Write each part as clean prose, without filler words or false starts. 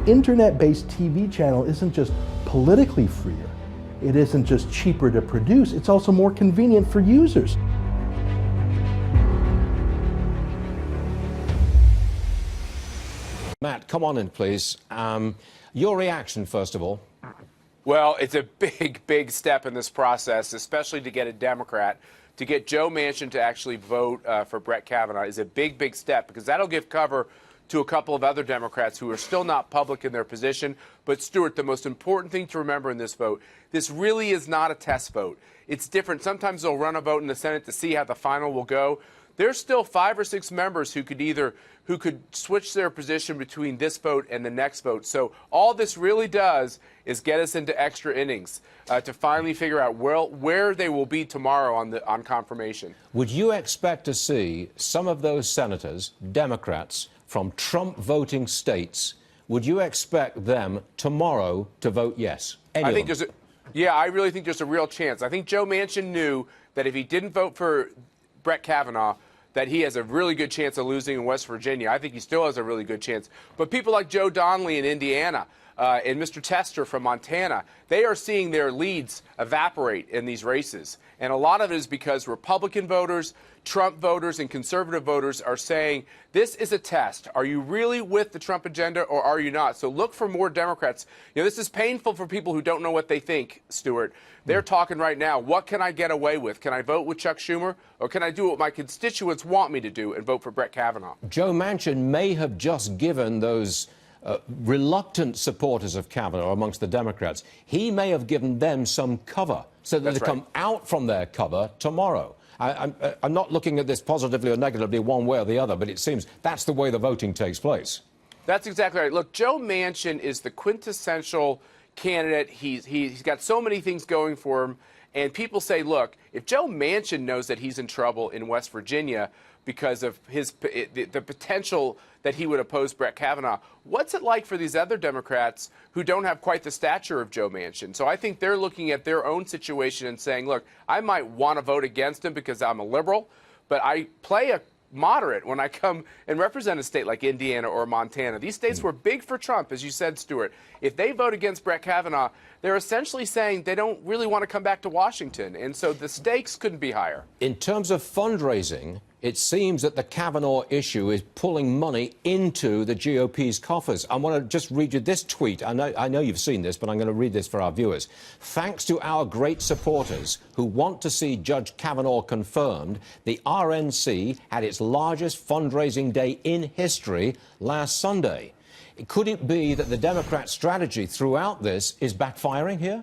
internet-based TV channel isn't just politically freer, it isn't just cheaper to produce, it's also more convenient for users. Matt, come on in, please. Your reaction, first of all. Well, it's a big, big step in this process, especially to get a Democrat. To get Joe Manchin to actually vote for Brett Kavanaugh is a big, big step, because that'll give cover to a couple of other Democrats who are still not public in their position. But, Stuart, the most important thing to remember in this vote, this really is not a test vote. It's different. Sometimes they'll run a vote in the Senate to see how the final will go. There's still 5 or 6 members who could switch their position between this vote and the next vote. So all this really does is get us into extra innings to finally figure out where they will be tomorrow on confirmation. Would you expect to see some of those senators, Democrats, from Trump voting states, would you expect them tomorrow to vote yes? I really think there's a real chance. I think Joe Manchin knew that if he didn't vote for Brett Kavanaugh, that he has a really good chance of losing in West Virginia. I think he still has a really good chance. But people like Joe Donnelly in Indiana and Mr. Tester from Montana, they are seeing their leads evaporate in these races. And a lot of it is because Republican voters, Trump voters, and conservative voters are saying, this is a test. Are you really with the Trump agenda or are you not? So look for more Democrats. You know, this is painful for people who don't know what they think, Stuart. They're talking right now, what can I get away with? Can I vote with Chuck Schumer, or can I do what my constituents want me to do and vote for Brett Kavanaugh? Joe Manchin may have just given those reluctant supporters of Kavanaugh amongst the Democrats, he may have given them some cover so that they come out from their cover tomorrow. I'm not looking at this positively or negatively one way or the other, but it seems that's the way the voting takes place. That's exactly right. Look, Joe Manchin is the quintessential candidate. He's got so many things going for him. And people say, look, if Joe Manchin knows that he's in trouble in West Virginia because of the potential that he would oppose Brett Kavanaugh, what's it like for these other Democrats who don't have quite the stature of Joe Manchin? So I think they're looking at their own situation and saying, look, I might want to vote against him because I'm a liberal, but I play a moderate when I come and represent a state like Indiana or Montana. These states were big for Trump, as you said, Stuart. If they vote against Brett Kavanaugh, they're essentially saying they don't really want to come back to Washington. And so the stakes couldn't be higher. In terms of fundraising, it seems that the Kavanaugh issue is pulling money into the GOP's coffers. I want to just read you this tweet. I know you've seen this, but I'm going to read this for our viewers. Thanks to our great supporters who want to see Judge Kavanaugh confirmed, the RNC had its largest fundraising day in history last Sunday. Could it be that the Democrat strategy throughout this is backfiring here?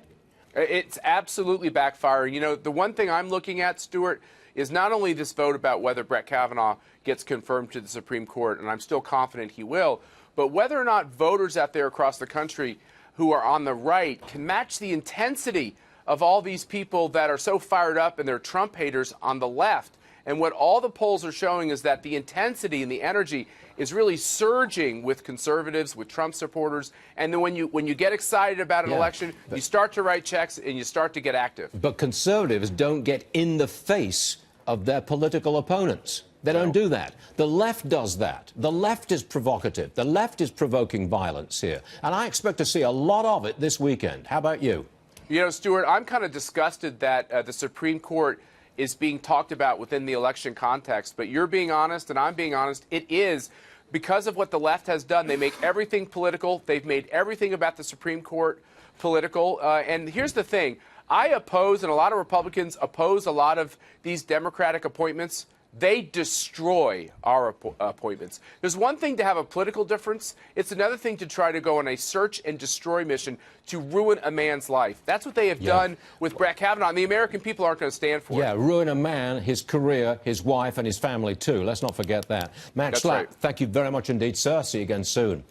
It's absolutely backfiring. You know, the one thing I'm looking at, Stuart, is not only this vote about whether Brett Kavanaugh gets confirmed to the Supreme Court, and I'm still confident he will, but whether or not voters out there across the country who are on the right can match the intensity of all these people that are so fired up and they're Trump haters on the left. And what all the polls are showing is that the intensity and the energy is really surging with conservatives, with Trump supporters. And then when you get excited about an election, you start to write checks and you start to get active. But conservatives don't get in the face of their political opponents. They don't do that. The left does that. The left is provocative. The left is provoking violence here. And I expect to see a lot of it this weekend. How about you? You know, Stuart, I'm kind of disgusted that the Supreme Court is being talked about within the election context. But you're being honest and I'm being honest. It is because of what the left has done. They make everything political. They've made everything about the Supreme Court political. And here's the thing. I oppose, and a lot of Republicans oppose a lot of these Democratic appointments. They destroy our appointments. There's one thing to have a political difference. It's another thing to try to go on a search and destroy mission to ruin a man's life. That's what they have done with Brett Kavanaugh, and the American people aren't going to stand for it. Yeah, ruin a man, his career, his wife, and his family, too. Let's not forget that. Matt Schlapp, thank you very much indeed, sir. See you again soon.